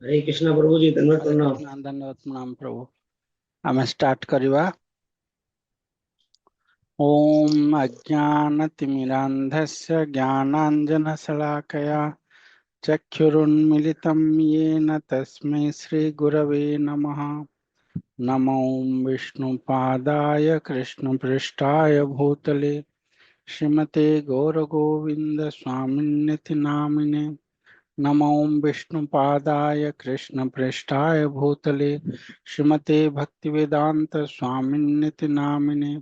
हरे कृष्ण प्रभु जी धन्यवाद हरे प्रणाम। कृष्ण धन्यवाद प्रणाम प्रभु। आम स्टार्ट करवा। ओम अज्ञानतिमिरान्धस्य ज्ञानाञ्जनशलाकया चक्षुरुन्मिलितं येन तस्मै श्रीगुरवे नमः। नमो विष्णुपादाय कृष्णपृष्ठाय भूतले श्रीमते गौरगोविन्दस्वामिन्निति नामिने। नमो विष्णुपादाय कृष्णपृष्ठाय भूतले श्रीमते भक्तिवेदांत स्वामिन्निति नामिने।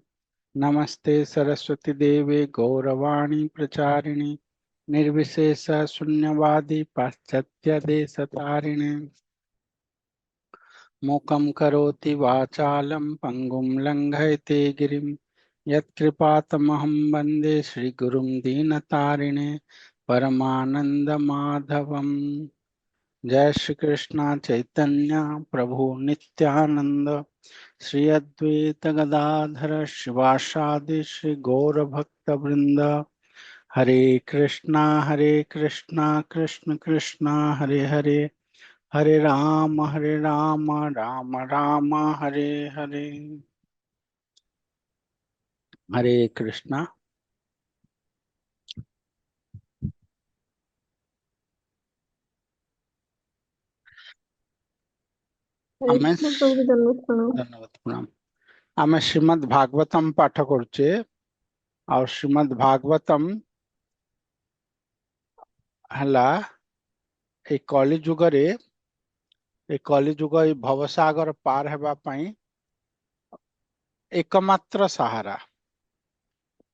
नमस्ते सरस्वती देवे गौरवाणी प्रचारिणे निर्विशेष शून्यवादी पाश्चात्य देशतारिणे। मूकं करोति वाचालं पंगुं लंघयते गिरिं यत्कृपातमहं वन्दे श्रीगुरुं दीनतारिणे परमानन्दमाधवम्। जय श्री कृष्ण चैतन्य प्रभु नित्यानंद श्री अद्वैत गदाधर शिवासादि श्री गौर भक्त वृंद। हरे कृष्णा कृष्ण कृष्णा हरे हरे हरे राम राम राम हरे हरे। हरे कृष्णा। हरे आमे कृष्ण प्रभु जी धन्यवाद प्रणाम। धन्यवाद प्रणाम। आमे श्रीमद् भागवतम पाठ करुचे और श्रीमद् भागवतम हला ए कलि जुगरे ए कलि जुग ए भवसागर पार हेबा पई एकमात्र सहारा।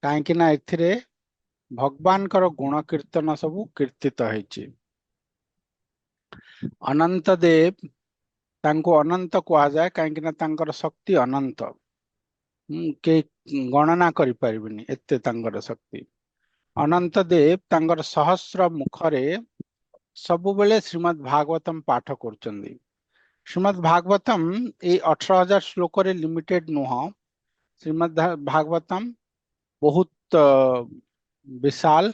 काहेकि ना एथिरे भगवान कर गुण कीर्तन सबु कीर्तित होइछि। अनंत देव तांको अनंत कहा जाए काहेकि ना तांकर शक्ति अनंत। के गणना करि परिबिनी एते तांकर शक्ति। अनंत देव तांकर सहस्र मुखरे सबु बेले श्रीमद् भागवतम पाठ करचंदी। श्रीमद् भागवतम ए 18,000 श्लोक रे लिमिटेड नुह। श्रीमद् भागवतम बहुत विशाल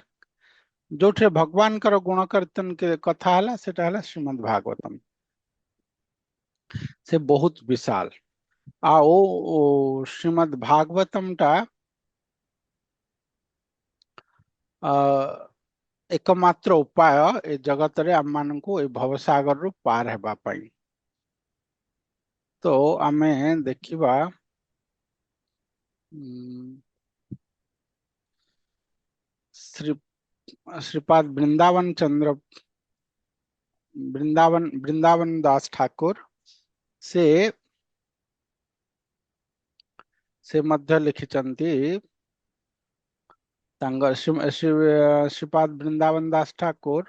जो भगवान कर गुण कीर्तन के कथा हला सेटा हला श्रीमद् भागवतम से बहुत विशाल। आ ओ श्रीमद् भागवतम टा एकमात्र उपाय ए जगत रे आम मानकु ए भवसागर रु पार हेबा पई। तो आमे देखिबा श्री श्रीपाद वृंदावन चंद्र वृंदावन दास ठाकुर से मध्य लिखिचंती। श्रीपाद वृंदावन दास ठाकुर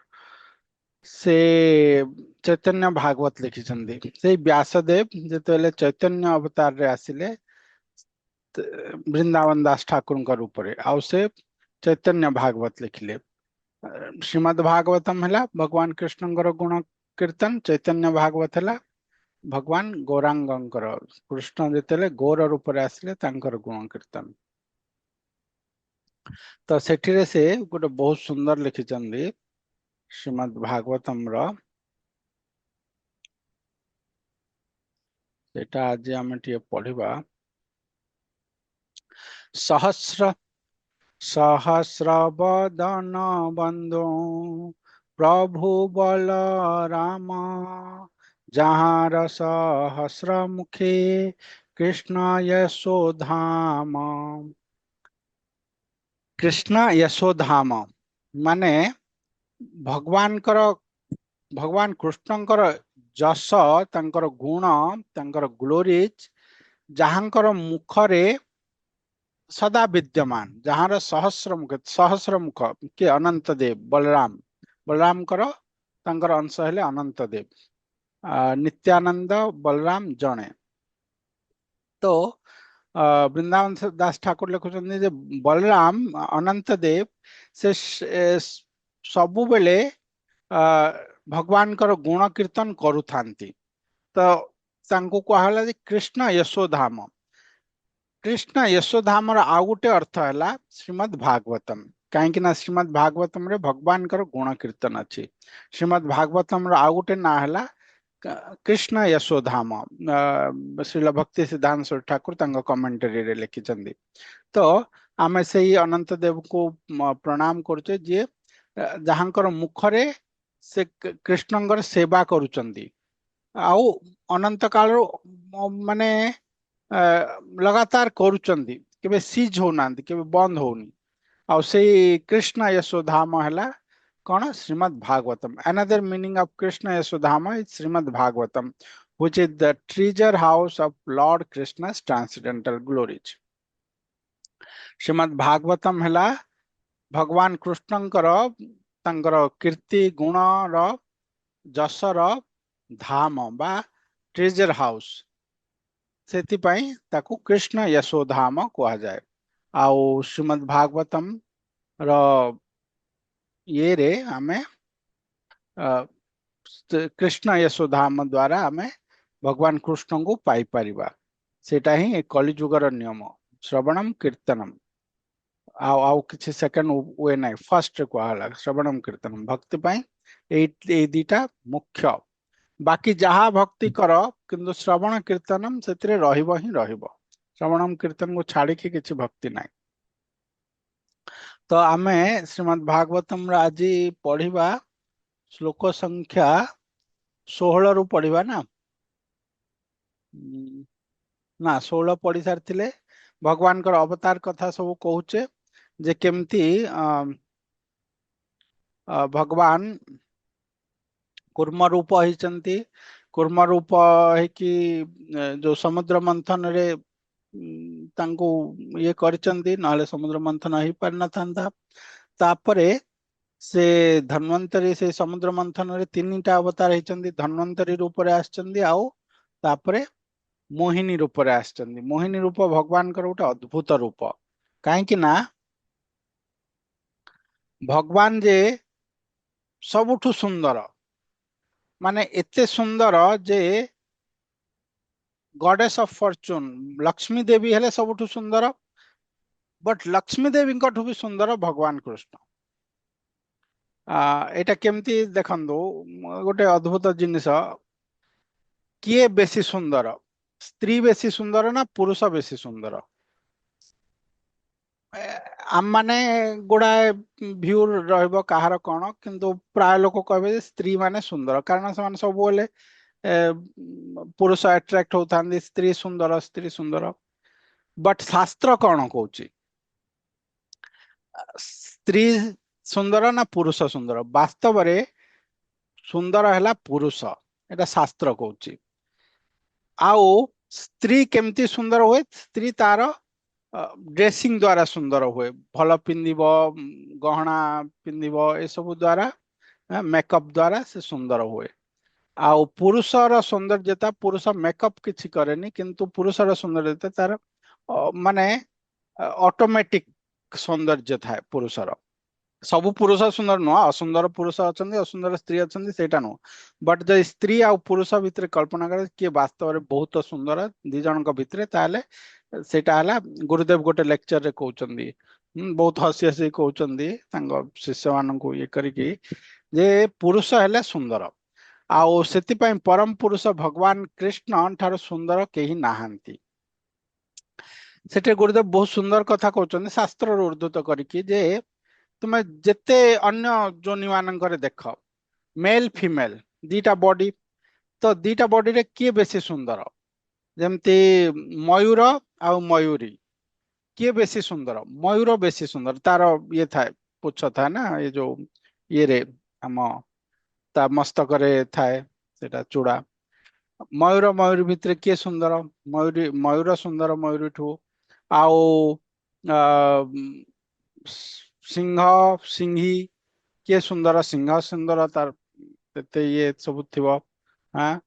से चैतन्य भागवत लिखिचंती। से व्यासदेव जेतेले चैतन्य अवतार रे आसिले वृंदावन दास ठाकुर रूप रे आउ से चैतन्य भागवत लिखिले। श्रीमद् भागवतम है भगवान कृष्ण गुण कीर्तन। चैतन्य भागवत है भगवान गौरांगंकर कृष्ण जेतेले गौर रूप रे आसिले तांकर गुण कीर्तन। तो सेठिरे से गोटे बहुत सुंदर लिखिचंदी श्रीमद् भागवतम रो। सेटा आज आमे टिए पढिबा। सहस्र सहस्र बदन बंदो प्रभु बलराम जहाँ सहस्र मुखे कृष्ण यशोधाम। कृष्ण यशोधाम माने भगवान कृष्णकर जस तांकर गुण तांकर ग्लोरीज जहाँकर मुखरे सदा विद्यमान। जहाँ सहस्र मुख के अनंत देव बलराम करो तांकर अंश हेले अनंत देव। नित्यानंद बलराम जणे। तो वृंदावन दास ठाकुर लिखुचंदी जे बलराम अनंत देव से सबु बेले भगवान कर गुण कीर्तन करुथांती। तो तांको कहला जे कृष्ण यशोधाम। कृष्ण यशोधाम आउ गोटे अर्थ है श्रीमद् भागवतम। कहीं श्रीमद् भागवतम रे भगवान कर गुण कीर्तन अच्छी। श्रीमद् भागवतम आउ गोटे ना है कृष्ण यशोधाम श्रील भक्ति सिद्धांत ठाकुर तांको कमेंटरी रे लिखिछन्ती। तो आमे सेही अनंत देव को प्रणाम करछे जे जहांकर मुखरे से कृष्णंकर सेवा करूचंती आउ अनंत काल माने लगातार करूचंती केबे सीज होनांती केबे बंद होनी आउ सेही कृष्ण यशोधाम हला कौन Shrimad Bhagavatam. Another meaning of Krishna Yashodhama is Shrimad Bhagavatam which is the treasure house of Lord Krishna's transcendental glories। Shrimad Bhagavatam हला भगवान कृष्णंकर तांकर कीर्ति गुण रो जसर धाम बा ट्रेजर हाउस सेति पई ताकू कृष्ण यशोधाम कहा जाए। आउ श्रीमद् भागवतम रो ये रे हमें कृष्ण यशोधाम द्वारा आमे भगवान कृष्ण को पाई परिबा सेटा ही कलिजुगर नियम श्रवणम कीर्तनम आउ आउ किछि सेकंड वे नाही फर्स्ट कहला श्रवणम कीर्तनम भक्ति पाई ए दीटा मुख्य बाकी जहा भक्ति कर किंतु श्रवण कीर्तनम सेतिरे रहिबो ही रहिबो श्रवणम कीर्तन को छाड़ी के किछि भक्ति नाही। तो आमे श्रीमद् भागवतम रा आज पढ़िबा श्लोक संख्या 16 रु पढ़िबा ना ना 16 पढ़ी सारी भगवान कर अवतार कथा सब कहूचे जे केमती भगवान कूर्म रूप होइचंती कूर्म रूप है कि जो समुद्र मंथन रे तांको ये करचंती नहले समुद्र मंथन ही पार न थांता तापरे से धन्वंतरी से समुद्र मंथन रे तीनटा अवतार होइचंती धन्वंतरी रूप रे आछचंती आउ तापरे मोहिनी रूप रे आछचंती। मोहिनी रूप भगवान कर गोटे अद्भुत रूप काहे कि ना भगवान जे सबुठु सुंदर माने एते सुंदर जे गॉडेस ऑफ फॉर्चून लक्ष्मी देवी हेले सबुठु सुंदर बट लक्ष्मी देवी ठू भी सुंदर भगवान कृष्ण। एटा केमती देखंदो गोटे अद्भुत जिनिस किए बेसी सुंदर स्त्री बेसी सुंदर ना पुरुष बेसी सुंदर आम माने गुड़ाए भ्यू रहइबो काहार कोन किंतु प्राय लोक कहबे जे स्त्री माने सुंदर कारण से माने सब बोले पुरुष अट्रैक्ट होता स्त्री सुंदर बट शास्त्र कौन कहूची स्त्री सुंदर ना पुरुष सुंदर वास्तव रे सुंदर है पुरुष एटा शास्त्र कहूची आउ स्त्री केमती सुंदर हुए स्त्री तार ड्रेसिंग द्वारा सुंदर हुए भल पिंदिब गहना पिंदिब ए सब द्वारा मेकअप द्वारा से सुंदर हुए आउ पुरुषर सौंदर्यता पुरुष मेकअप किछि करेनी किंतु पुरुषर सौंदर्यता तार माने ऑटोमेटिक सौंदर्य थाए पुरुषर सबु पुरुष सुंदर नुह असुंदर पुरुष अच्छा असुंदर स्त्री अच्छा सेटा नुह बट जो स्त्री आ पुरुष भितर कल्पना करे किए वास्तव में बहुत सुंदर दी जन भितर ताले सेटा हला गुरुदेव गोटे लेक्चर रे कहउचंदी बहुत हसी हसी कहउचंदी शिष्य मान को ये करिकी जे पुरुष हेले सुंदर आउ सेति पई परम पुरुष भगवान कृष्ण ठार सुंदर केही नाहांती सेटे गुरुदेव बहुत सुंदर कथा कहउचंदी शास्त्र उद्धृत करिकी जे तुमे जेते अन्य जोनि मानकर देख मेल फीमेल दीटा बॉडी तो दीटा बॉडी रे किए बेसी सुंदर जेमती मयूर आ मयूरी किए बेसी सुंदर मयूर बेसी सुंदर तार ये थाए पुछ था ना ये जो ये रे हम ता मस्तक रे थाए सेटा चूड़ा मयूर मयूरी भितर किए सुंदर मयूरी मयूर सुंदर मयूरी ठू आउ सिंह सिंही किए सुंदर सिंह सुंदर तार तेते ये सब थिबो हाँ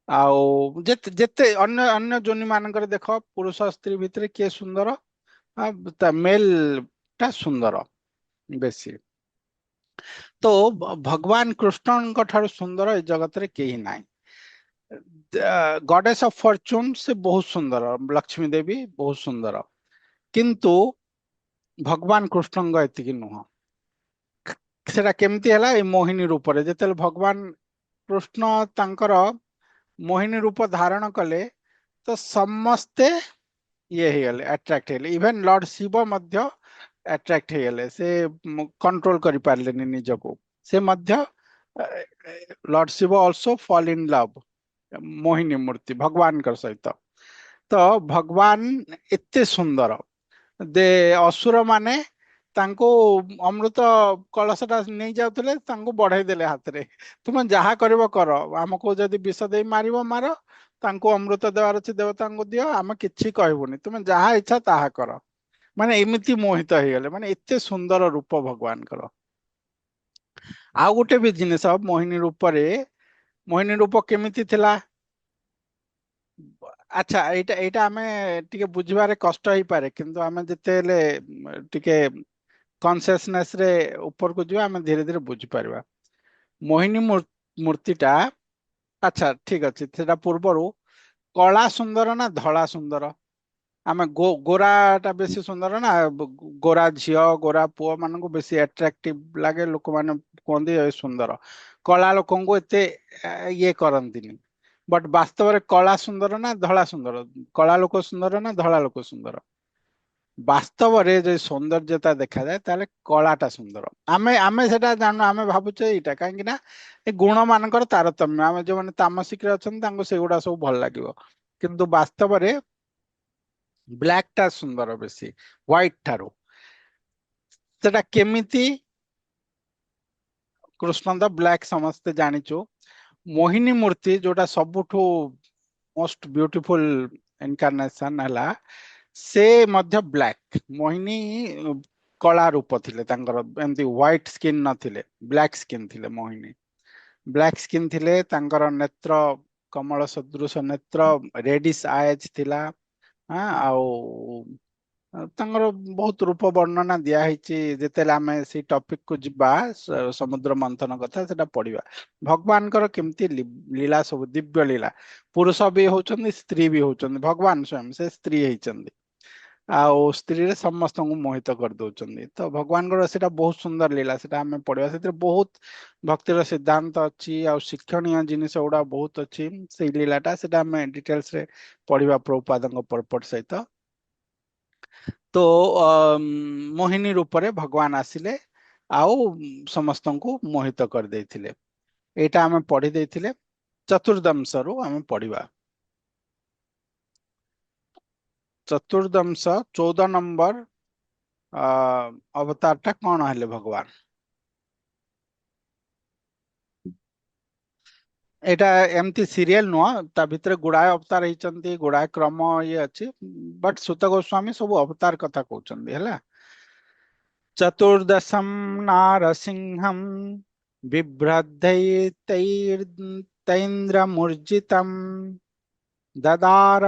आउ जेते जेते अन्य अन्य जोनि मानकर देख पुरुष स्त्री भितर किए सुंदर मेल टा सुंदर बेसी तो भगवान कृष्ण ठार सुंदर ए जगत रे केही नाही गॉडेस ऑफ फॉर्चून से बहुत सुंदर लक्ष्मी देवी बहुत सुंदर किंतु भगवान कृष्ण एतिकी नुह सेटा केमती हला ए मोहिनी रूप रे जेतेले भगवान कृष्ण तांकर मोहिनी रूप धारण कले तो समस्ते ये ହେଇଗଲେ ଆଟ୍ରାକ୍ଟ ହେଇଗଲେ इवन लॉर्ड शिव ମଧ୍ୟ ଆଟ୍ରାକ୍ଟ ହେଇଗଲେ से कंट्रोल କରି ପାରିଲେନି ନିଜକୁ से ମଧ୍ୟ lord Shiva also fall in love Mohini मूर्ति भगवान कर सहित तो भगवान एते सुंदर दे असुर माने तांको अमृत कलशटा नहीं जाउतले तांको बढ़ाई देले हाथ रे तुम जहा करबो करो हमको जदी विष देई मारिबो मारो तांको अमृत देवार अछि देवतांको दियो हम किछि कहबोनी तुम जहा इच्छा ताहा करो माने एमिति मोहित ହେଇଗଲେ माने एते सुंदर रूप भगवान कर आउ गोटे भी जिनिस मोहिनी रूप रे मोहिनी रूप केमिति थिला अच्छा एटा एटा हमें टिके बुझबारे कष्ट ही पारे किंतु हमें जेतेले टिके कॉन्शियसनेस रे ऊपर को जो हमें धीरे धीरे बुझी पारिबा मोहिनी मूर्तिटा अच्छा ठीक अच्छे सेटा पूर्वरु कला सुंदर ना धला सुंदर आमे गोराटा बेसी सुंदर ना गोरा झियो गोरा पुओ मान को बेसी अट्रैक्टिव लागे लोक माने कहंदी सुंदर कला लोकन को एते ये करंतिनी बट वास्तव रे कला सुंदर ना धला सुंदर कला लोक सुंदर ना धला लोक सुंदर वास्तव रे जे सौंदर्यता देखा जाए ताले कलाटा सुंदर आमे आमे सेटा जानो आमे भाबुचे एटा काहे ना ए गुण मानकर तारतम्य आमे जो माने तामसिक रे अछन तांको सेगुडा सब भल लागिवो किंतु वास्तव रे ब्लैक टा सुंदर बेसी व्हाइट ठारो सेटा केमिति कृष्ण द ब्लैक समस्ते जानिचो मोहिनी मूर्ति जोटा सबुठु मोस्ट ब्यूटीफुल इनकारनेशन हला से मध्य ब्लैक मोहिनी कला रूप थिले तांकर एमती व्हाइट स्किन नथिले ब्लैक स्किन थिले मोहिनी ब्लैक स्किन थिले तांकर नेत्र कमल सदृश नेत्र रेडिश आइज थिला हाँ आउ तांकर बहुत रूप वर्णना दिया ହେଇଛି ଯେତେବେଳେ ଆମେ ସେଇ टॉपिक को जिबा समुद्र मंथन कथा सेटा पढ़िबा भगवानकर केमती लीला सब दिव्य लीला पुरुष भी होचंदी स्त्री भी होचंदी भगवान स्वयं से स्त्री ହେଇचंदी आउ स्त्री रे समस्त को मोहित कर दउचंदी तो भगवानकर सेटा बहुत सुंदर लीला सेटा हमें पढ़िबा सेते बहुत भक्तिर सिद्धांत अछि आ शिक्षणीय जिनिस उडा बहुत अछि से लीलाटा सेटा हमें डिटेल्स रे पढ़िबा प्रभुपादଙ୍କ परपट सहित तो मोहिनी रूप रे भगवान आसिले आउ समस्त को मोहित कर देथिले एटा हमें पढ़ी देथिले चतुर्दंश रु हमें पढ़िबा चतुर्दंश 14 नंबर अवतार टा कौन हेले भगवान एटा एमती सीरियल नुह ता भितर गुड़ाए अवतार होती गुड़ाए क्रम ये अच्छी बट सुत गोस्वामी सब अवतार कथा कहते है चतुर्दशम नारसिंहम बिभ्रदैतैर्तैन्द्रमूर्जितम ददार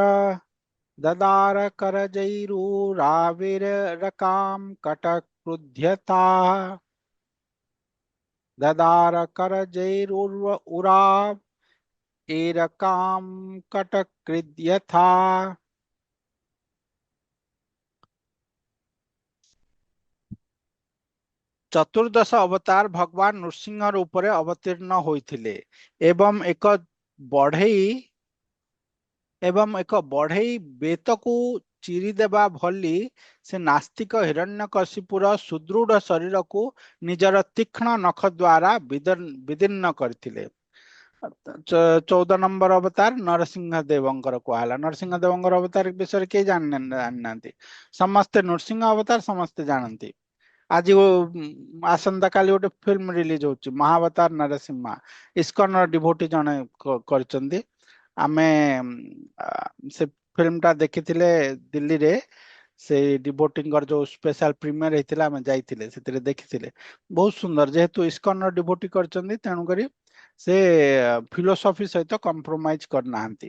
ददार करजैरुराविरकाम कटक्रुध्यता ददार करजैरुरा एरकाम कटक्रुध्यथा चतुर्दश अवतार भगवान नृसिंह रूप रे अवतीर्ण होइथिले एवं एक बढ़ई बेत को चिरी देबा भली से नास्तिक हिरण्यकशिपुर सुदृढ़ शरीर को निजर तीक्ष्ण नख द्वारा विदीर्ण करथिले 14 नंबर अवतार नरसिंह देवंकर कहला नरसिंह देवंकर अवतार विषय के जानना समस्ते नरसिंह अवतार समस्ते जानती आज आसंता काली गोटे फिल्म रिलीज होची महावतार नरसिम्हा इस्कन डिभोटी जने करचंदी आमे से फिल्म टा देखिथिले दिल्ली रे से डिभोटींगर जो स्पेशल प्रीमियर हेतिला आमे जाइथिले सेतिरे देखिथिले बहुत सुंदर जेहेतु इस्कन डिभोटी करचंदी तेनु करी से फिलोसॉफी सहित कंप्रोमाइज करनाहांती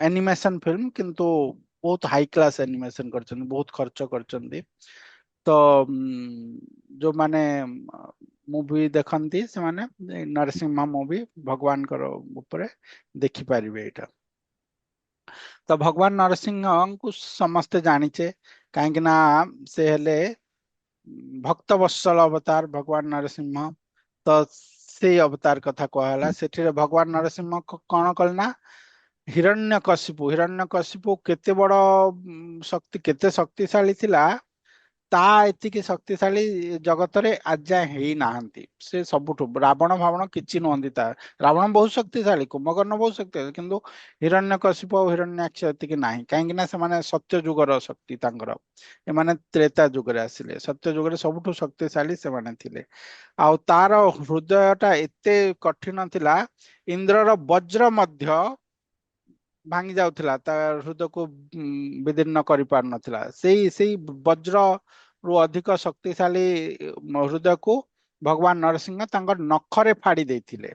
एनिमेशन फिल्म किंतु बहुत हाई क्लास एनिमेशन करचंदी बहुत खर्च करचंदी तो जो माने मूवी देखती से माने नरसिंह मूवी भगवान ऊपर देखि पारिबे एटा तो भगवान नरसिंह को समस्ते जानिचे कहीं ना से हेले भक्त वत्सल अवतार भगवान नरसिंह तो ସେଇ ଅବତାର କଥା କୁହାହେଲା। ସେଠିରେ ଭଗବାନ ନରସିଂହ କଣ କଲେ ନା ହିରଣ୍ୟକଶିପୁ କେତେ ବଡ ଶକ୍ତି, କେତେ ଶକ୍ତିଶାଳୀ ଥିଲା, ତା ଏତିକି ଶକ୍ତିଶାଳୀ ଜଗତରେ ଆଜି ଯାଏ ହେଇନାହାନ୍ତି। ସେ ସବୁଠୁ ରାବଣ ଭାବଣ କିଛି ନୁହନ୍ତି। ତା ରାବଣ ବହୁତ ଶକ୍ତିଶାଳୀ, କୁମ୍ଭକର୍ଣ୍ଣ ବହୁତ ଶକ୍ତିଶାଳୀ, କିନ୍ତୁ ହିରଣ୍ୟକଶିପ ଆଉ ହିରଣ୍ୟାକ୍ଷ ଏତିକି ନାହିଁ। କାହିଁକି ନା ସେମାନେ ସତ୍ୟ ଯୁଗର ଶକ୍ତି ତାଙ୍କର, ଏମାନେ ତ୍ରେତା ଯୁଗରେ ଆସିଲେ। ସତ୍ୟ ଯୁଗରେ ସବୁଠୁ ଶକ୍ତିଶାଳୀ ସେମାନେ ଥିଲେ। ଆଉ ତାର ହୃଦୟଟା ଏତେ କଠିନ ଥିଲା, ଇନ୍ଦ୍ରର ବଜ୍ର ମଧ୍ୟ ଭାଙ୍ଗି ଯାଉଥିଲା, ତା ହୃଦୟକୁ ବିଦୀର୍ଣ୍ଣ କରିପାରୁନଥିଲା। ସେଇ ସେଇ ବଜ୍ର ରୁ ଅଧିକ ଶକ୍ତିଶାଳୀ ହୃଦୟକୁ ଭଗବାନ ନରସିଂହ ତାଙ୍କ ନଖରେ ଫାଡି ଦେଇଥିଲେ।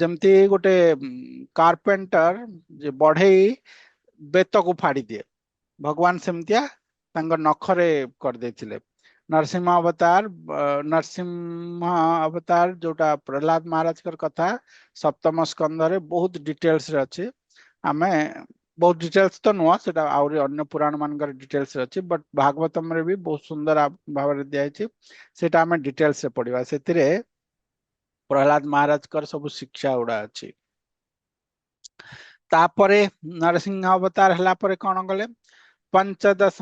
ଯେମିତି ଗୋଟେ କାର୍ପେଣ୍ଟର ଯେ ବଢେଇ ବେତକୁ ଫାଡି ଦିଏ, ଭଗବାନ ସେମିତିଆ ତାଙ୍କ ନଖରେ କରିଦେଇଥିଲେ। ନରସିଂହ ଅବତାର, ନରସିଂହ ଅବତାର ଯୋଉଟା ପ୍ରହ୍ଲାଦ ମହାରାଜଙ୍କର କଥା ସପ୍ତମ ସ୍କନ୍ଧରେ ବହୁତ ଡିଟେଲ୍ସ ରେ ଅଛି। ଆମେ ବହୁତ ଡିଟେଲ୍ସ ତ ନୁହଁ, ସେଟା ଆହୁରି ଅନ୍ୟ ପୁରାଣ ମାନଙ୍କର ଡିଟେଲ୍ସ ଅଛି, ବଟ୍ ଭାଗବତମରେ ବି ବହୁତ ସୁନ୍ଦର ଭାବରେ ଦିଆଯାଇଛି। ସେଟା ଆମେ ଡିଟେଲ୍ସ ରେ ପଢିବା। ସେଥିରେ ପ୍ରହ୍ଲାଦ ମହାରାଜଙ୍କର ସବୁ ଶିକ୍ଷା ଗୁଡା ଅଛି। ତାପରେ ନରସିଂହ ଅବତାର ହେଲା ପରେ କଣ କଲେ, ପଞ୍ଚଦଶ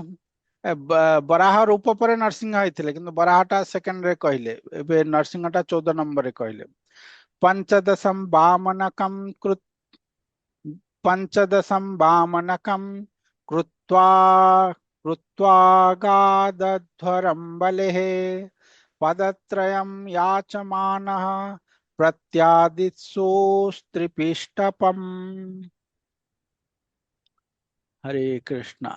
ବରାହ ରୂପ ପରେ ନରସିଂହ ହେଇଥିଲେ, କିନ୍ତୁ ବରାହଟା ସେକେଣ୍ଡରେ କହିଲେ, ଏବେ ନରସିଂହଟା 14 ନମ୍ବରରେ କହିଲେ। ପଞ୍ଚଦଶମ ବାମନକಂ ପଞ୍ଚଦଶମ ବାମନକಂ कृत्वा कृत्वागादध्वरं बलेः पदत्रयं याचमानः प्रत्यादित्सोस्त्रिपिष्टपम्। हरे कृष्ण।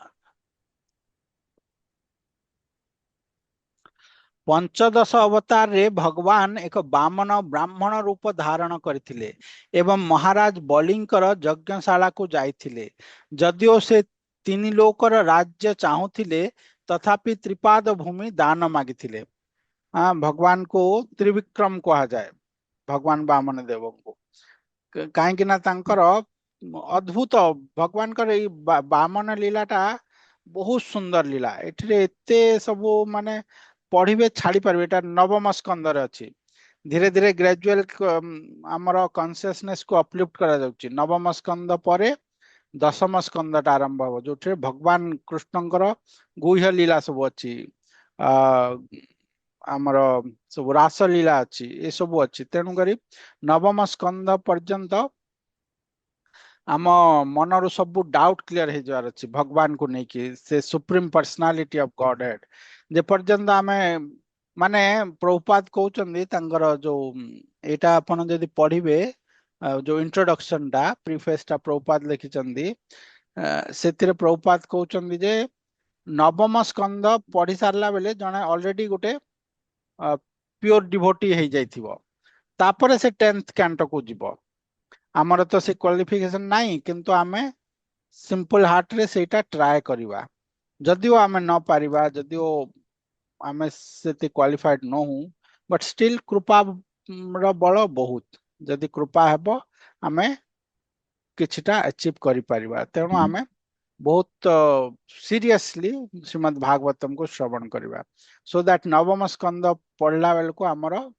पंचदश अवतार भगवान एक बामन ब्राह्मण रूप धारण करथिले एवं महाराज बलिंकर यज्ञशाला को जाइथिले। जदिओ से तीन लोकर राज्य चाहूथिले तथापि त्रिपाद भूमि दान मागिथिले। भगवान को त्रिविक्रम कहा जाए, भगवान बामन देव को। कहीं ना तांकर अद्भुत भगवान बामन लीलाटा बहुत सुंदर लीला। एठिरे एते सबु माने पढ़िबे छाड़ी पारबे। एटा नवम स्कंदर अछि। धीरे धीरे ग्रेजुअल आमर कॉन्शियसनेस को अपलिफ्ट करा जाउची। नवम स्कंद परे दशम स्कंदटा आरंभ हो, जो भगवान कृष्णଙ୍କର गुह्य लीला सब अछि। आमर सब रास लीला अछि, ए सब अछि। तेणु करी नवम स्कंद पर्यंत आम मनरु सब डाउट क्लियर हो जार अछि भगवान को लेकिन, से supreme personality of godhead. जे पर्यंत आमे माने प्रभुपाद कहउचंदी तांकर जो एटा अपन जदि पढ़िबे, जो इंट्रोडक्शन टा प्रीफेस टा प्रभुपाद लिखिचंदी, सेतिरे प्रभुपाद कहउचंदी जे नवम स्कंद पढ़ी सारला बेले जने ऑलरेडी गोटे प्योर डिवोटी हो जाइथिबो, तापर से 10th कैंटो को जीवो। आमर तो से क्वालिफिकेशन नहीं, किंतु आमे सिंपल हार्ट रे सेटा ट्राई करिवा। जदिओ आमे न पारिबा, जदिओ आमे सेते क्वालिफाइड न हूं, बट स्टिल कृपा रो बळ बहुत। जदि कृपा हेबो आमे किछटा अचीव करि पारिबा। तेणु आमे बहुत सीरियसली श्रीमद् भागवतम को श्रवण करिबा, सो दैट नवम स्कंद पढ़ला बेल को आमर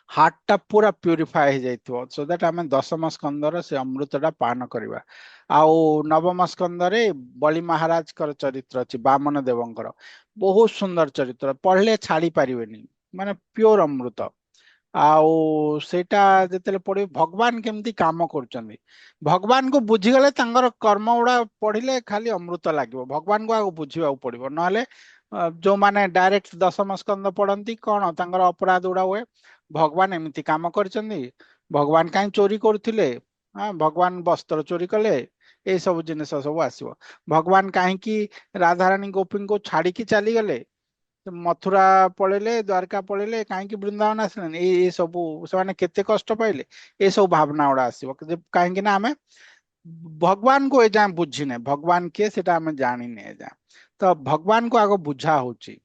हार्ट टा पूरा प्यूरिफाई हो जाइथिबो, सो दैट आमे दशम स्कंदर से अमृतटा पान करिबा। आउ नवम स्कंदरे बलि महाराज कर चरित्र अछि, बामन देवंकर बहुत सुंदर चरित्र, पढ़ले छाड़ी पारिबेनी, माने प्योर अमृत। आउ सेटा जेतेले पढ़ी भगवान केमती काम करचंदी, भगवान को बुझीगले तांगर कर्म उड़ा पढ़िले खाली अमृत लागिवो। भगवान को आगो बुझिबाउ पड़िबो, नहले जो माने डायरेक्ट दशम स्कंद पढ़ंती कोन तांगर अपराध उड़ा हुए, भगवान एमती काम करचंदी, भगवान काई चोरी करथिले, भगवान वस्त्र चोरी कले, ए सब जिनिस सब आसीबो। भगवान काहे की राधारानी गोपी को छाड़ी की चली गले, मथुरा पळेले, द्वारका पळेले, काहे वृंदावन आसले, ए सब से केते कष्ट पाइले, ए सब भावना उड़ा आसीबो। काहे ना आमे भगवान को एजा बुझिने, भगवान के सेटा आमे जानिने एजा, तो भगवान को आगो बुझा होची।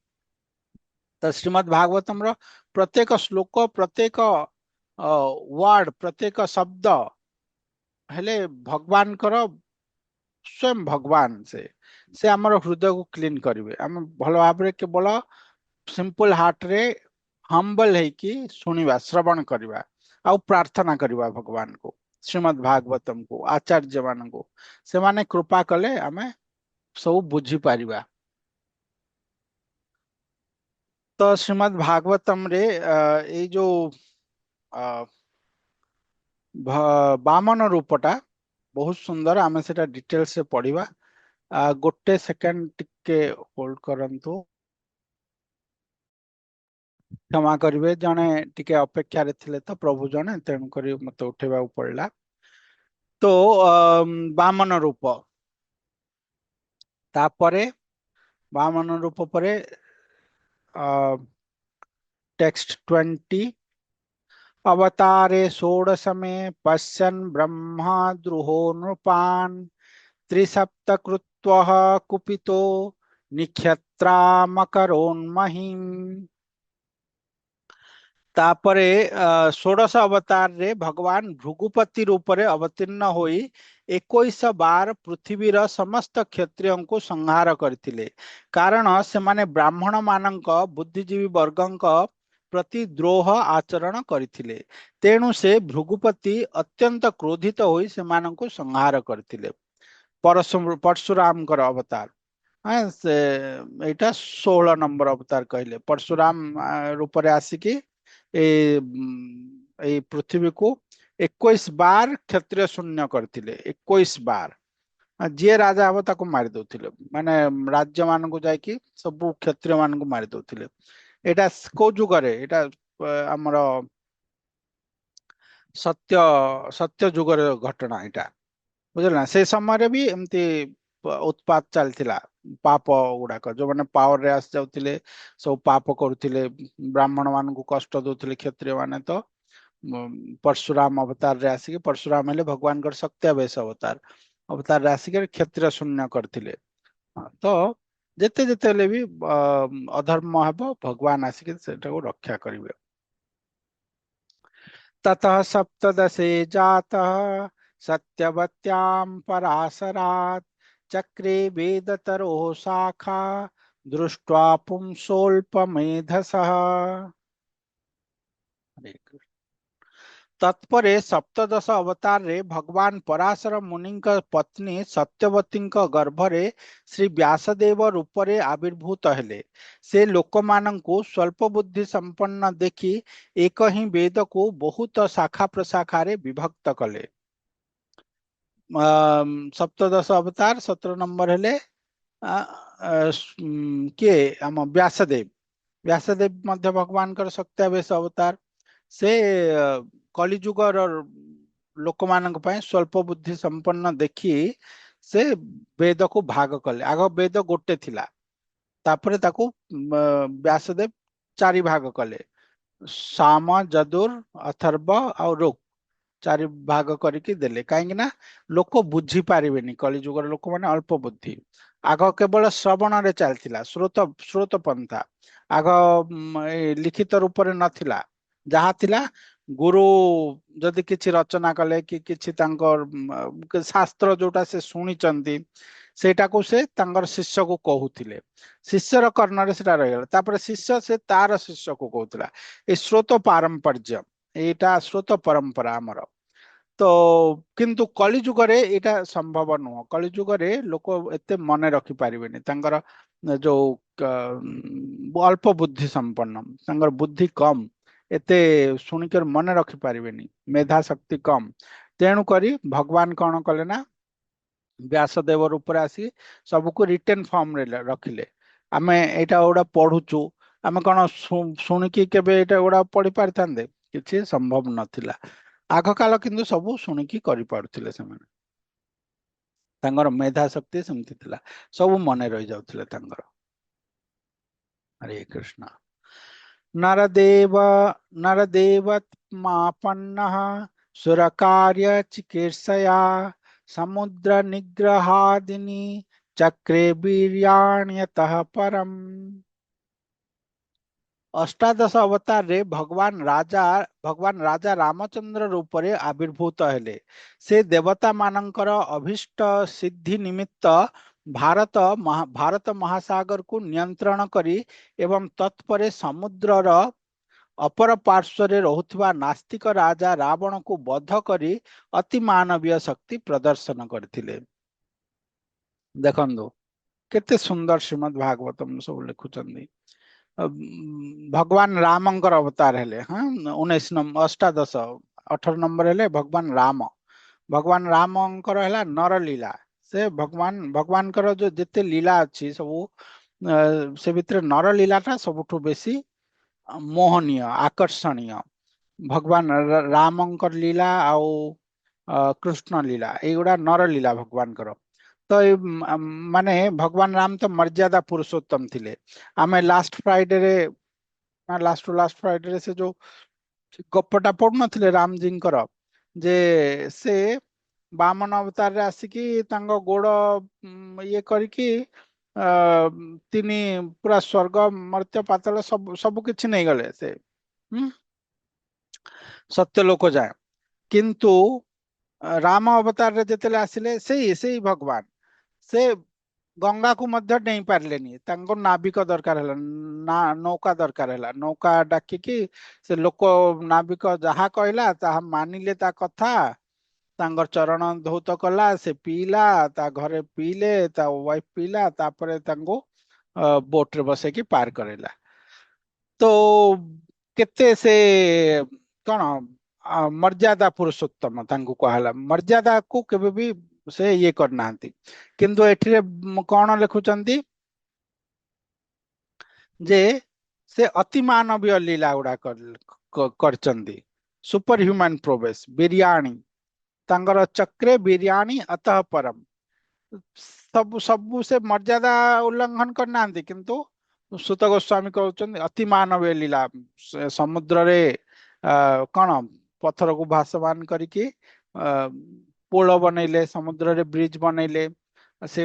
तो श्रीमद् भागवतम रो प्रत्येक श्लोक, प्रत्येक वर्ड, प्रत्येक शब्द हेले भगवान करो, स्वयं भगवान से आमर हृदय को क्लीन करिवे। आम भल भाव केवल सिंपल हार्ट रे हम्बल है कि सुनिबा श्रवण करवा आउ प्रार्थना करवा भगवान को श्रीमद् भागवतम को आचार्य मान को से माने कृपा कले आमे सब बुझी पारिबा। तो श्रीमद् भागवतम रे ए जो अ, बामन रूपटा बहुत सुंदर आमे सेटा डिटेल से पढ़िबा। गोटे सेकंड टिके होल्ड करंतु क्षमा करिवे जने टिके अपेक्षा रे थिले तो प्रभु जने तेणु करी मते उठेबा पड़ला। तो बामन रूप तापरे वामन रूप परे टेक्स्ट 20 अवतारे षोडशमे पश्यन् ब्रह्मा द्रुहो नृपान् त्रिसप्त कृत्वः कुपितो निक्षत्रामकरोन्महीम्। तापरे षोडश अवतार रे भगवान भृगुपति रूप रे अवतीर्ण होई 21 बार पृथ्वीर समस्त क्षत्रियों को संहार करथिले। कारण से माने ब्राह्मण मानक बुद्धिजीवी वर्गंक प्रति द्रोह आचरण करथिले। तेणु से भृगुपति अत्यंत क्रोधित होई से मानक संहार करथिले। परशुराम कर अवतार हाँ से एटा 16 नंबर अवतार कहले परशुराम रूप रे आसिकी ए पृथ्वी को 21 बार क्षत्रिय शून्य करथिले। 21 बार जे राजा हम ताको मारि दउथिले माने राज्य मान को जायकी सब क्षत्रिय मान को मारि दउथिले। एटा को जुगरे एटा हमर सत्य सत्य जुगर घटना एटा बुझल ना। से समय भी एमती उत्पात चलथिला पाप गुड़ाक जो मैंने पावर रे आस जाउथिले सब पाप करुथिले ब्राह्मण मान को कष्ट दउथिले क्षत्रिय माने। तो परशुराम अवतार रे आसिके परशुराम हेले भगवान कर सत्यावेश अवतार अवतार रे आसिके क्षत्रिय शून्य करथिले। तो जेते जेते हेले भी अधर्म हबो भगवान आसिके सेटा को रक्षा करिवे। ततः सप्तदशे जातः सत्यवत्यां पराशरात् चक्रे वेदतरो शाखा दृष्ट्वा पुंसोल्पमेधसः। हरे कृष्ण। तत्परे सप्तदश अवतार रे भगवान पराशर मुनि पत्नी सत्यवती गर्भरे श्री व्यासदेव रूपरे आविर्भूत हेले। से लोकमानंकु स्वल्प बुद्धि संपन्न देखि एक ही वेद को बहुत शाखा प्रशाखा रे विभक्त कले। सप्तदश अवतार 17 नंबर हेले किए आम व्यासदेव व्यासदेव मध्य भगवान कर सत्यावेश अवतार से कलिजुगर लोक मान स्वल्प बुद्धि संपन्न देखी से वेद को भाग कले। आग वेद गोटे थिला तापरे ताकू व्यासदेव चारि भाग कले साम जदुर अथर्व और ऋक चारि भाग करके देले कहीं ना लोक बुझी पारिबेनी कलिजुगर लोक माने अल्प बुद्धि। आग केवल श्रवण रे चलथिला स्रोत स्रोत पंथा आग लिखित रूप रे नथिला जहा थिला गुरु जदि किछि रचना कले कि किछि तांकर शास्त्र जोटा से शुणी सेटा को से तांकर शिष्य को कहूथिले शिष्यर कर्ण रे सेटा रहिगला तापर शिष्य से तार शिष्य को कहूथिला ए स्रोत पारंपर्य एटा स्रोत परंपरा हमर। तो किंतु कली जुगरे एटा संभव नुह कली जुगरे लोक एते मने रखि पारिबेनी तांकर जो अल्प बुद्धि संपन्न तांकर बुद्धि कम एते सुनिकर मने रखि पारिबेनी मेधा शक्ति कम। तेणु करी भगवान कौन कले ना व्यासदेव रूप आसी सबको रिटेन फॉर्म रे रखिले। आमे एटा ओडा पढुचु आमे कौन शुणिकी केबे एटा ओडा पढ़ी पारिथांदे किछि संभव नथिला। आग काल किंतु सबू शुणिकी करि पारुथिले सेमाने तांगर मेधा शक्ति सेमति थिला सबू मने रहि जाउथिले तांगर। हरे कृष्ण। नरदेव नरदेवत्मापन्नः सुरकार्य चिकीर्षया समुद्र निग्रहादिनी चक्रे वीर्याण्यतः परम। अष्टादश अवतार रे भगवान राजा रामचंद्र रूप रे आविर्भूत हेले। से देवता मानकर अभिष्ट सिद्धि निमित्त भारत महासागर को नियंत्रण करी एवं तत्परे समुद्रर ଅପର ପାର୍ଶ୍ୱରେ ରହୁଥିବା ନାସ୍ତିକ ରାଜା ରାବଣକୁ ବଧ କରି ଅତି ମାନବୀୟ ଶକ୍ତି ପ୍ରଦର୍ଶନ କରିଥିଲେ। ଦେଖନ୍ତୁ କେତେ ସୁନ୍ଦର ଶ୍ରୀମଦ୍ ଭାଗବତମ୍ ସବୁ ଲେଖୁଛନ୍ତି। ଭଗବାନ ରାମଙ୍କର ଅବତାର ହେଲେ, ହଁ 19 ନମ୍ବର ଅଷ୍ଟାଦଶ 18 ନମ୍ବର ହେଲେ ଭଗବାନ ରାମ। ଭଗବାନ ରାମଙ୍କର ହେଲା ନରଲୀଳା। ସେ ଭଗବାନଙ୍କର ଯୋଉ ଯେତେ ଲୀଳା ଅଛି ସବୁ ସେ ଭିତରେ ନରଲୀଳାଟା ସବୁଠୁ ବେଶୀ ମୋହନୀୟ, ଆକର୍ଷଣୀୟ। ଭଗବାନ ରାମଙ୍କର ଲୀଳା ଆଉ କୃଷ୍ଣ ଲୀଳା ଏଇଗୁଡା ନରଲୀଳା ଭଗବାନଙ୍କର। ତ ଏ ମାନେ ଭଗବାନ ରାମ ତ ମର୍ଯ୍ୟାଦା ପୁରୁଷୋତ୍ତମ ଥିଲେ। ଆମେ ଲାଷ୍ଟ ଫ୍ରାଇଡେରେ ସେ ଯୋଉ ଗପଟା ପଢୁନଥିଲେ ରାମଜୀଙ୍କର, ଯେ ସେ ବାମନ ଅବତାରରେ ଆସିକି ତାଙ୍କ ଗୋଡ ଇଏ କରିକି ତିନି ପୁରା ସ୍वर्ଗ ମର୍ତ୍ତ୍ୟ ପାତାଳ ସବୁ କିଛି ନେଇଗଲେ ସେ ସତ୍ୟଲୋକ ଯାଏ। କିନ୍ତୁ ରାମ ଅବତାରରେ ଯେତେବେଳେ ଆସିଲେ ସେଇ ଭଗବାନ ସେ ଗଙ୍ଗାକୁ ମଧ୍ୟ ଡେଇଁ ପାରିଲେନି। ତାଙ୍କୁ ନାବିକ ଦରକାର ହେଲା, ନୌକା ଦରକାର ହେଲା। ନୌକା ଡାକିକି ସେ ଲୋକ ନାବିକ ଯାହା କହିଲା ତାହା ମାନିଲେ ତା କଥା। ତାଙ୍କର ଚରଣ ଧୌତ କଲା, ସେ ପିଇଲା, ତା ଘରେ ପିଇଲେ, ତା ୱାଇଫ ପିଇଲା, ତାପରେ ତାଙ୍କୁ ବୋଟରେ ବସେଇକି ପାର କରେଇଲା। ତ କେତେ ସେ କଣ ମର୍ଯ୍ୟାଦା ପୁରୁଷୋତ୍ତମ ତାଙ୍କୁ କୁହାହେଲା। ମର୍ଯ୍ୟାଦାକୁ କେବେ ବି ସେ ଇଏ କରିନାହାନ୍ତି। କିନ୍ତୁ ଏଠିରେ କଣ ଲେଖୁଛନ୍ତି ଯେ ସେ ଅତି ମାନବୀୟ ଲୀଳା ଗୁଡା କରିଛନ୍ତି। ସୁପର ହ୍ୟୁମାନ ପ୍ରବେଶ ବିରିୟାଣୀ ତାଙ୍କର ଚକ୍ରେ ବିରିୟାନୀ ଅତଃ ପରମ। ସବୁ ସବୁ ସେ ମର୍ଯ୍ୟାଦା ଉଲ୍ଲଂଘନ କରିନାହାନ୍ତି, କିନ୍ତୁ ସୁତ ଗୋସ୍ୱାମୀ କହୁଛନ୍ତି ଅତି ମାନବୀୟ ଲୀଳା। ସମୁଦ୍ରରେ କଣ ପଥରକୁ ଭାସମାନ କରିକି ପୋଳ ବନେଇଲେ, ସମୁଦ୍ରରେ ବ୍ରିଜ ବନେଇଲେ, ସେ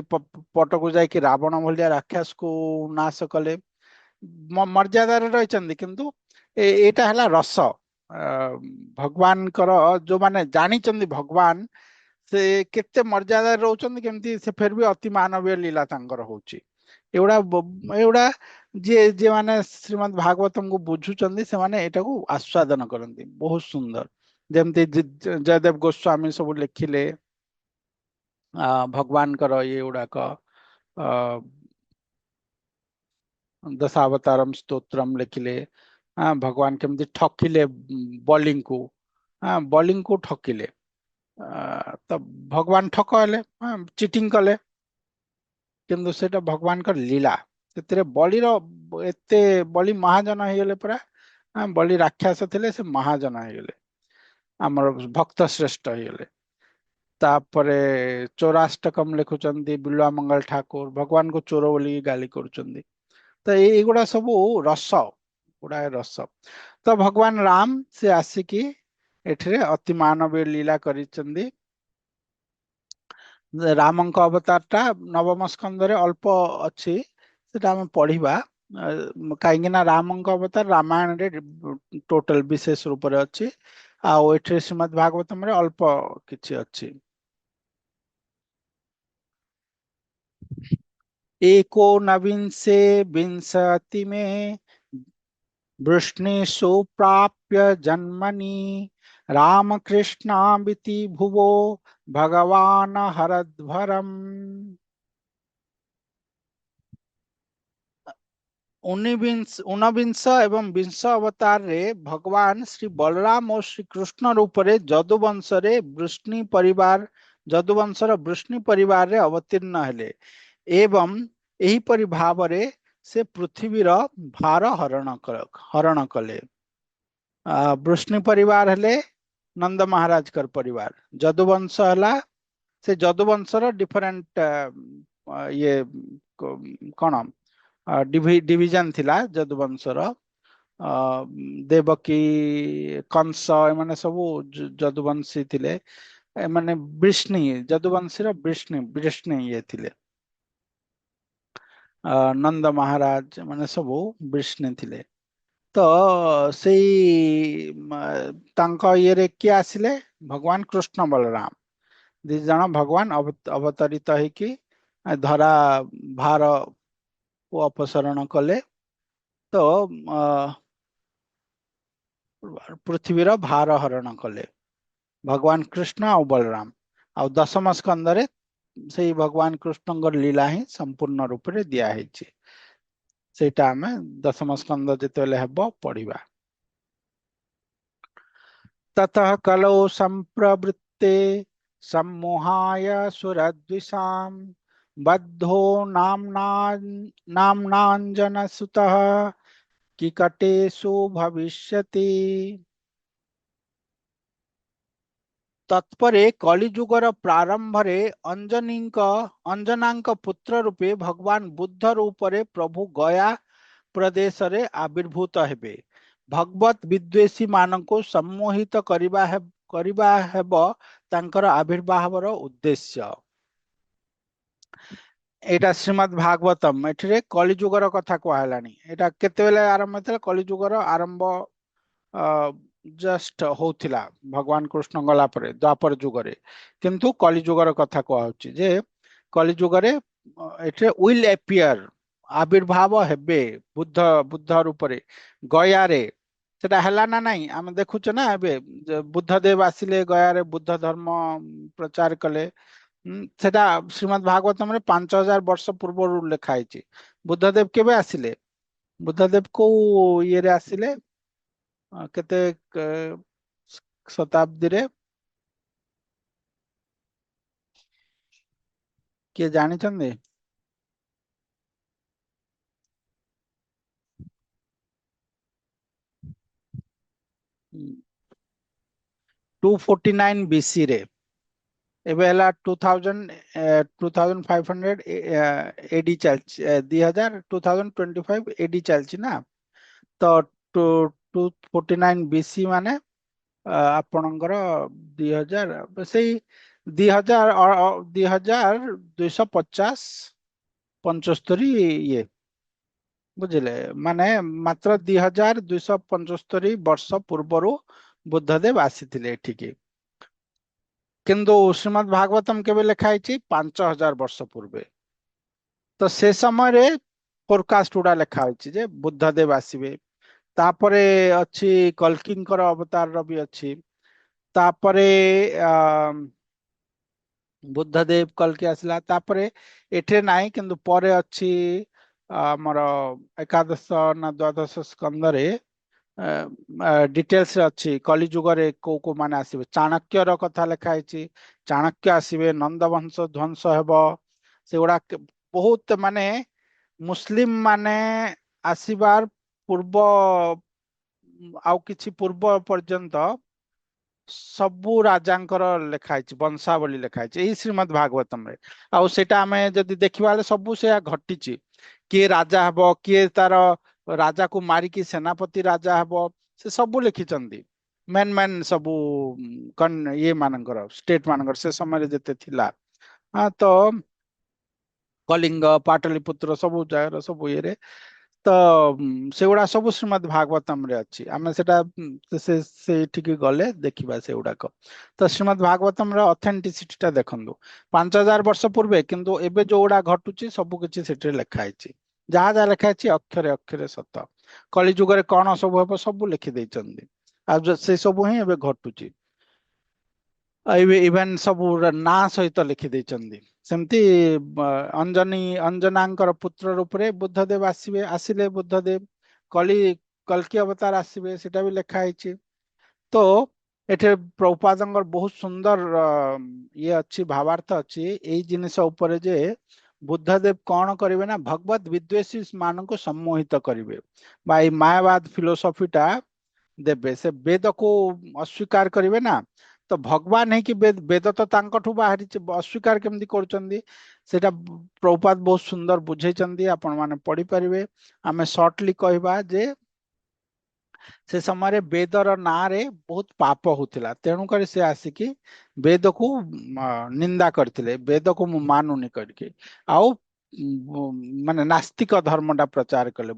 ପଟକୁ ଯାଇକି ରାବଣ ଭଳିଆ ରାକ୍ଷସକୁ ନାଶ କଲେ। ମର୍ଯ୍ୟାଦାରେ ରହିଛନ୍ତି, କିନ୍ତୁ ଏଇଟା ହେଲା ରସ। ଭଗବାନଙ୍କର ଯୋଉମାନେ ଜାଣିଛନ୍ତି ଭଗବାନ ସେ କେତେ ମର୍ଯ୍ୟାଦାରେ ରହୁଛନ୍ତି, କେମିତି ସେ ଫେର ବି ଅତି ମାନବୀୟ ଲୀଳା ତାଙ୍କର ହଉଛି। ଏଗୁଡା ଯିଏ ମାନେ ଶ୍ରୀମଦ୍ ଭାଗବତଙ୍କୁ ବୁଝୁଛନ୍ତି ସେମାନେ ଏଇଟାକୁ ଆସ୍ୱାଦନ କରନ୍ତି। ବହୁତ ସୁନ୍ଦର। ଯେମିତି ଜୟଦେବ ଗୋସ୍ୱାମୀ ସବୁ ଲେଖିଲେ ଭଗବାନଙ୍କର ଇଏ ଗୁଡାକ ଦଶାବତାରମ୍ ସ୍ତୋତ୍ରମ୍ ଲେଖିଲେ। ଭଗବାନ କେମିତି ଠକିଲେ ବଲିଙ୍କୁ ଠକିଲେ। ତ ଭଗବାନ ଠକ ହେଲେ, ଚିଟିଂ କଲେ, କିନ୍ତୁ ସେଟା ଭଗବାନଙ୍କର ଲୀଳା। ସେଥିରେ ବଳି ମହାଜନ ହେଇଗଲେ ପରା। ବଳି ରାକ୍ଷସ ଥିଲେ, ସେ ମହାଜନ ହେଇଗଲେ, ଆମର ଭକ୍ତ ଶ୍ରେଷ୍ଠ ହେଇଗଲେ। ତାପରେ ଚୋରାଷ୍ଟକମ୍ ଲେଖୁଛନ୍ତି ବିଲ୍ୱା ମଙ୍ଗଳ ଠାକୁର, ଭଗବାନଙ୍କୁ ଚୋର ବୋଲି ଗାଲି କରୁଛନ୍ତି। ତ ଏଇଗୁଡା ସବୁ ରସ, ଗୁଡାଏ ରସ। ତ ଭଗବାନ ରାମ ସେ ଆସିକି ଏଠିରେ ଅତି ମାନବୀୟ ଲୀଳା କରିଛନ୍ତି। ରାମଙ୍କ ଅବତାରଟା ନବମ ସ୍କନ୍ଧରେ ଅଳ୍ପ ଅଛି, ସେଟା ଆମେ ପଢିବା। କାହିଁକି ନା ରାମଙ୍କ ଅବତାର ରାମାୟଣରେ ଟୋଟାଲ ବିଶେଷ ରୂପରେ ଅଛି, ଆଉ ଏଠିରେ ଶ୍ରୀମଦ୍ ଭାଗବତମରେ ଅଳ୍ପ କିଛି ଅଛି। एकोनविंशे विंशति में वृष्णिषु प्राप्य जन्मनि रामकृष्णामिति भुवो भगवान हरध्वरम। ऊनविंश एवं विंश अवतार रे भगवान श्री बलराम और श्री कृष्ण रूपरे जदुवंशर वृष्णि परिवार रे अवतीर्ण हेले एवं एहीपरि भावरे से पृथ्वीर भार हरण कले। वृष्णि परिवार हेले नंद महाराज कर परिवार। जदुवंश हला से जदुवंशर डिफरेंट ये कौन डिविजन थिला जदुवंशर। देवकी कंस एमाने सबू जदुवंशी थिले। माने वृष्णि जदुवंशीर वृष्णि ये थिले। नंद महाराज माने सबू वृष्णि थिले। तो सेई तांको ये रे किए आसिले भगवान कृष्ण बलराम दी जन भगवान अवतरित होइकी धरा भार को अपसरण कले। तो ପୃଥିବୀର ଭାର ହରଣ କଲେ ଭଗବାନ କୃଷ୍ଣ ଆଉ ବଳରାମ। ଆଉ ଦଶମ ସ୍କନ୍ଧରେ ସେଇ ଭଗବାନ କୃଷ୍ଣଙ୍କର ଲୀଳା ହିଁ ସମ୍ପୂର୍ଣ୍ଣ ରୂପରେ ଦିଆ ହେଇଛି। ସେଇଟା ଆମେ ଦଶମ ସ୍କନ୍ଧ ଯେତେବେଳେ ହେବ ପଢିବା। ततः कलौ संप्रवृत्ते सम्मोहाय सुरद्विषां बद्धो नाम्नाञ्जनसुतः किकटेषु भविष्यति। ତତ୍ପରେ କଳିଯୁଗର ପ୍ରାରମ୍ଭରେ ଅଞ୍ଜନାଙ୍କ ପୁତ୍ର ରୂପେ ଭଗବାନ ବୁଦ୍ଧ ରୂପରେ ପ୍ରଭୁ ଗୟା ପ୍ରଦେଶରେ ଆବିର୍ଭୂତ ହେବେ। ଭଗବତ ବିଦ୍ୱେଷୀ ମାନଙ୍କୁ ସମ୍ମୋହିତ କରିବା ହେବ ତାଙ୍କର ଆବିର୍ଭାବର ଉଦ୍ଦେଶ୍ୟ। ଏଇଟା ଶ୍ରୀମଦ୍ ଭାଗବତମ, ଏଠିରେ କଳିଯୁଗର କଥା କୁହାହେଲାଣି। ଏଇଟା କେତେବେଳେ ଆରମ୍ଭ ହେଇଥିଲା? କଳିଯୁଗର ଆରମ୍ଭ ଜଷ୍ଟ ହଉଥିଲା ଭଗବାନ କୃଷ୍ଣ ଗଲା ପରେ ଦ୍ୱାପର ଯୁଗରେ, କିନ୍ତୁ କଳିଯୁଗର କଥା କୁହାହଉଛି ଯେ କଳିଯୁଗରେ ଏଠିରେ ୱିଲ୍ ଏପିୟର, ଆବିର୍ଭାବ ହେବେ ବୁଦ୍ଧ ରୂପରେ ଗୟାରେ। ସେଟା ହେଲା ନା ନାଇଁ ଆମେ ଦେଖୁଛେ ନା ଏବେ ବୁଦ୍ଧ ଦେବ ଆସିଲେ ଗୟାରେ, ବୁଦ୍ଧ ଧର୍ମ ପ୍ରଚାର କଲେ। ସେଟା ଶ୍ରୀମଦ୍ ଭାଗବତମରେ 5000 ବର୍ଷ ପୂର୍ବରୁ ଲେଖା ହେଇଛି। ବୁଦ୍ଧଦେବ କେବେ ଆସିଲେ? ବୁଦ୍ଧଦେବ କୋଉ ଇଏରେ ଆସିଲେ? କେତେ ଶତାବ୍ଦୀରେ କିଏ ଜାଣିଛନ୍ତି? 249 BC ରେ। ଏବେ ହେଲା 2500 AD ଚାଲିଛି, 2025 AD ଚାଲିଛି ନା। ତ 249 BC ମାନେ ଆପଣଙ୍କର 2000, ସେଇ 2250 75 ଇଏ, ବୁଝିଲେ? ମାନେ ମାତ୍ର 2275 ବର୍ଷ ପୂର୍ବରୁ ବୁଦ୍ଧଦେବ ଆସିଥିଲେ ଏଠିକି। କିନ୍ତୁ ଶ୍ରୀମଦ୍ ଭାଗବତମ କେବେ ଲେଖା ହେଇଛି? 5000 ବର୍ଷ ପୂର୍ବେ। ତ ସେ ସମୟରେ ଫୋରକାଷ୍ଟ ଗୁଡା ଲେଖା ହେଇଛି ଯେ ବୁଦ୍ଧଦେବ ଆସିବେ। ତାପରେ ଅଛି କଲ୍କିଙ୍କର ଅବତାରର ବି ଅଛି। ତାପରେ ବୁଦ୍ଧଦେବ କଲ୍କି ଆସିଲା। ତାପରେ ଏଠି ନାହିଁ, କିନ୍ତୁ ପରେ ଅଛି ଆମର ଏକାଦଶ ନା ଦ୍ୱାଦଶ ସ୍କନ୍ଧରେ ଡିଟେଲ୍ସ ଅଛି କଳିଯୁଗରେ କୋଉ କୋଉ ମାନେ ଆସିବେ। ଚାଣକ୍ୟର କଥା ଲେଖା ହେଇଛି, ଚାଣକ୍ୟ ଆସିବେ, ନନ୍ଦବଂଶ ଧ୍ୱଂସ ହେବ। ସେଗୁଡା ବହୁତ ମାନେ ମୁସଲିମ ମାନେ ଆସିବାର ପୂର୍ବ, ଆଉ କିଛି ପୂର୍ବ ପର୍ଯ୍ୟନ୍ତ ସବୁ ରାଜାଙ୍କର ଲେଖା ହେଇଛି, ବଂଶାବଳୀ ଲେଖା ହେଇଛି ଏଇ ଶ୍ରୀମଦ୍ ଭାଗବତମରେ। ଆଉ ସେଇଟା ଆମେ ଯଦି ଦେଖିବା ହେଲେ ସବୁ ସେୟା ଘଟିଛି। କିଏ ରାଜା ହେବ, କିଏ ତାର ରାଜାକୁ ମାରିକି ସେନାପତି ରାଜା ହେବ, ସେ ସବୁ ଲେଖିଛନ୍ତି। ମେନ୍ ମେନ୍ ସବୁ ଇଏ ମାନଙ୍କର, ଷ୍ଟେଟ ମାନଙ୍କର ସେ ସମୟରେ ଯେତେ ଥିଲା। ତ କଳିଙ୍ଗ, ପାଟଳିପୁତ୍ର ସବୁ ଜାଗାର ସବୁ ଇଏରେ। ତ ସେଗୁଡା ସବୁ ଶ୍ରୀମଦ୍ ଭାଗବତମରେ ଅଛି। ଆମେ ସେଟା ସେଇଠିକି ଗଲେ ଦେଖିବା ସେଗୁଡାକ। ତ ଶ୍ରୀମଦ୍ ଭାଗବତମର ଅଥେଣ୍ଟିସିଟି ଟା ଦେଖନ୍ତୁ 5000 ବର୍ଷ ପୂର୍ବେ, କିନ୍ତୁ ଏବେ ଯୋଉଗୁଡା ଘଟୁଛି ସବୁ କିଛି ସେଠିରେ ଲେଖା ହେଇଛି। ଯାହା ଯାହା ଲେଖା ହେଇଛି ଅକ୍ଷରେ ଅକ୍ଷରେ ସତ। କଳି ଯୁଗରେ କଣ ସବୁ ହେବ ସବୁ ଲେଖି ଦେଇଛନ୍ତି, ଆଉ ସେ ସବୁ ହିଁ ଏବେ ଘଟୁଛି। ଇଭେନ୍ ସବୁ ନାଁ ସହିତ ଲେଖି ଦେଇଛନ୍ତି। ସେମିତି ଅଞ୍ଜନାଙ୍କର ପୁତ୍ର ରୂପରେ ବୁଦ୍ଧଦେବ ଆସିଲେ ବୁଦ୍ଧଦେବ। କଲ୍କି ଅବତାର ଆସିବେ, ସେଟା ବି ଲେଖା ହେଇଛି। ତ ଏଠି ପ୍ରଭୁପାଦଙ୍କର ବହୁତ ସୁନ୍ଦର ଇଏ ଅଛି, ଭାବାର୍ଥ ଅଛି ଏଇ ଜିନିଷ ଉପରେ ଯେ ବୁଦ୍ଧଦେବ କଣ କରିବେ ନା ଭଗବତ ବିଦ୍ୱେଷୀ ମାନଙ୍କୁ ସମ୍ମୋହିତ କରିବେ, ବା ଏଇ ମାୟାବାଦ ଫିଲୋସଫିଟା ଦେବେ। ସେ ବେଦକୁ ଅସ୍ୱୀକାର କରିବେ ନା, ତ ଭଗବାନ ହେଇକି ବେଦ ତ ତାଙ୍କଠୁ ବାହାରିଛି, ଅସ୍ୱୀକାର କେମିତି କରୁଛନ୍ତି? ସେଇଟା ପ୍ରଭୁପାଦ ବହୁତ ସୁନ୍ଦର ବୁଝେଇଛନ୍ତି, ଆପଣ ମାନେ ପଢିପାରିବେ। ଆମେ ସର୍ଟଲି କହିବା ଯେ ସେ ସମୟରେ ବେଦର ନାଁରେ ବହୁତ ପାପ ହଉଥିଲା, ତେଣୁକରି ସେ ଆସିକି ବେଦକୁ ନିନ୍ଦା କରିଥିଲେ, ବେଦକୁ ମୁଁ ମାନୁନି କରିକି। ଆଉ ମାନେ ନାସ୍ତିକ ଧର୍ମଟା ପ୍ରଚାର କଲେ,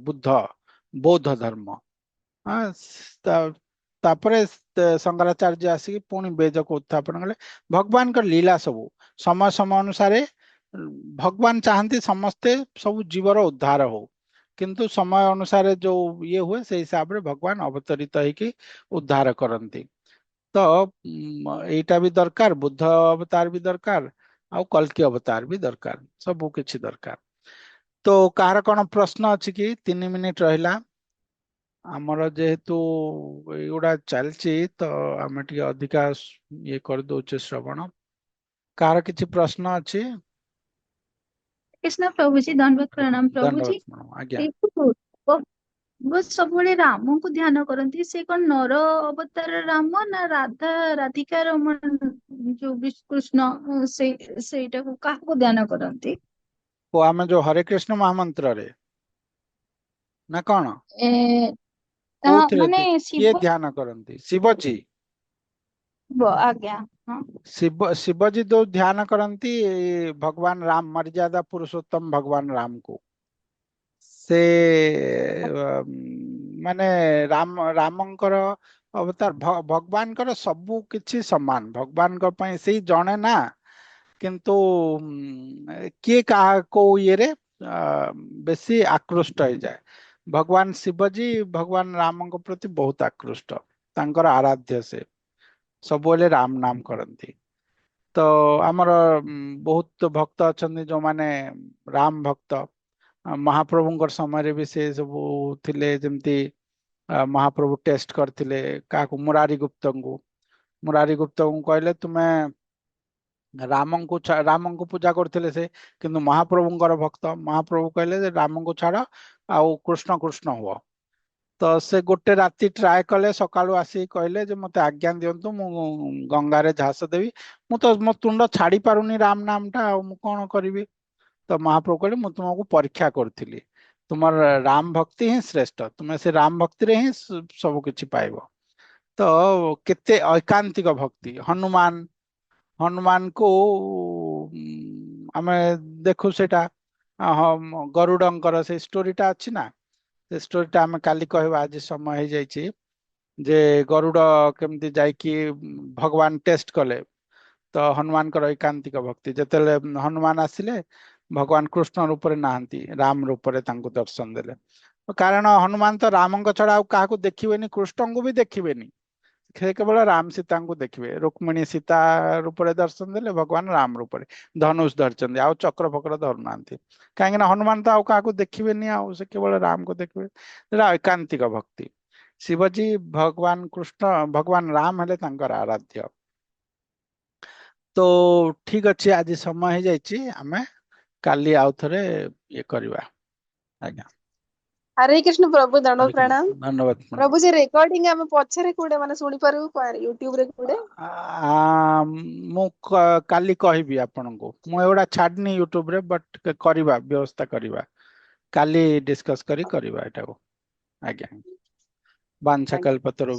ବୌଦ୍ଧ ଧର୍ମ। ତାପରେ ଶଙ୍କରାଚାର୍ଯ୍ୟ ଆସିକି ପୁଣି ବେଦକୁ ଉତ୍ଥାପନ କଲେ। ଭଗବାନଙ୍କ ଲୀଳା ସବୁ ସମୟ ସମୟ ଅନୁସାରେ ଭଗବାନ ଚାହାନ୍ତି ସମସ୍ତେ ସବୁ ଜୀବର ଉଦ୍ଧାର ହଉ। किंतु समय अनुसार जो ये हुए से हिसाब रे भगवान अवतरित ହେଇକି उद्धार करती। तो एटा भी दरकार, बुद्ध अवतार भी दरकार, आउ कल्कि अवतार भी दरकार, सबू किछि दरकार। तो काହାର कौन प्रश्न अछि कि 3 मिनिट रहिला आमर जेहेतु एगुड़ा चलची तो आम टे अधिका ये कर दौचे श्रवण। कार किछि प्रश्न अछि? कृष्ण प्रभु जी दंडवत प्रणाम प्रभु धन्यवाद जी। मैडम। आज्ञा। देखो वो ସବୁବେଳେ ରାମଙ୍କୁ ଧ୍ୟାନ କରନ୍ତି, ସେ କଣ ନର ଅବତାର ରାମ ନା ରାଧା ରାଧିକା ରମଣ ଯୋଉ କୃଷ୍ଣ, ସେଇଟାକୁ କାହାକୁ ଧ୍ୟାନ କରନ୍ତି? वो आम जो हरे कृष्ण महामंत्र रे ना कौन ଏ कोउथरे ମାନେ किए ଶିବ। ध्यान करती? शिवजी। ଆଜ୍ଞା। ହଁ। शिवजी जो ध्यान करती भगवान राम, मर्यादा पुरुषोत्तम भगवान राम को, से माने रामंकर अवतार भगवान कर सबु किछि समान भगवान को पई से जणे ना, किंतु किए कहा को ये रे बेसी आकृष्ट हो जाए। भगवान शिवजी भगवान राम को प्रति बहुत आकृष्ट, तांकर आराध्य से सबले राम नाम करती। तो आमर बहुत भक्त अच्छा जो माने राम भक्त, महाप्रभुଙ୍କର ସମୟରେ ବି ସେ ସବୁ ଥିଲେ। ଯେମିତି महाप्रभु टेस्ट करथिले काकू मुरारी गुप्तଙ୍କୁ, मुरारी गुप्तଙ୍କୁ कहले तुमे रामଙ୍କୁ पूजा करथिले से, किंतु महाप्रभुଙ୍କର भक्त। महाप्रभु कहले जे रामଙ୍କୁ छाड़ आउ कृष्ण कृष्ण हुआ। तो से गोटे राति ट्राए कले, सकाळु आसी कहले जे मते आज्ञा दियंतु मु गंगारे झास देवी, मु तो मो तुंड छाड़ी पारुनी राम नाम टा, मु कोन करिवि। तो महाप्रभु कहले मु तुमको परीक्षा करथिली, तुमर राम भक्ति ही श्रेष्ठ, तुम्हें से राम भक्ति रे ही सब किछि पाइबो। तो केते ऐकांतिक भक्ति हनुमान, हनुमान को आमे देखु सेटा गरुडंकर से स्टोरीटा अछि ना, से स्टोरीटा आमे काली कहबा, आज समय हो जाइछि जे गरुड़ केमती जाइकी भगवान टेस्ट कले। तो हनुमान कर ऐकांतिक भक्ति जेतेले हनुमान आसिले भगवान कृष्ण रूप रे नाहंती, राम रूप रे तांको दर्शन देले। कारण हनुमान तो रामଙ୍କ छड़ा ଆଉ କାହାକୁ ଦେଖିବେନି, कृष्णଙ୍କୁ भी ଦେଖିବେନି, ସେ କେବଳ ରାମ ସୀତାଙ୍କୁ ଦେଖିବେ। रुक्मिणी सीता रूप रे दर्शन देले, भगवान राम रूप रे धनुष धरचंदी, ଆଉ ଚକ୍ର ଫକ୍ର ଧରୁନାହାନ୍ତି। କାହିଁକି ନା ହनुମାନ ତ ଆଉ କାହାକୁ ଦେଖିବେନି, ଆଉ ସେ କେବଳ ରାମକୁ ଦେଖିବେ। ସେଟା ऐकांतिक भक्ति। शिवजी भगवान कृष्ण भगवान राम हेले तांकर आराध्य। तो ठीक अच्छे, आज समय हो जाइए, आमे काली आउ थरे ये करवा। आज्ञा। हरे कृष्ण प्रभु दंड हरे कृष्ण, प्रणाम। धन्यवाद मैडम। प्रभु जी रेकॉर्डिंग आम पछरे कोडे माने सुनी पारू यूट्यूब रे कोडे? मु काली कहबी आपनको, मु एवडा छाडनी यूट्यूब रे, बट करवा व्यवस्था करवा, काली डिस्कस करी करवा एटा को। आज्ञा। बांछा आज्ञा। कल्पतरु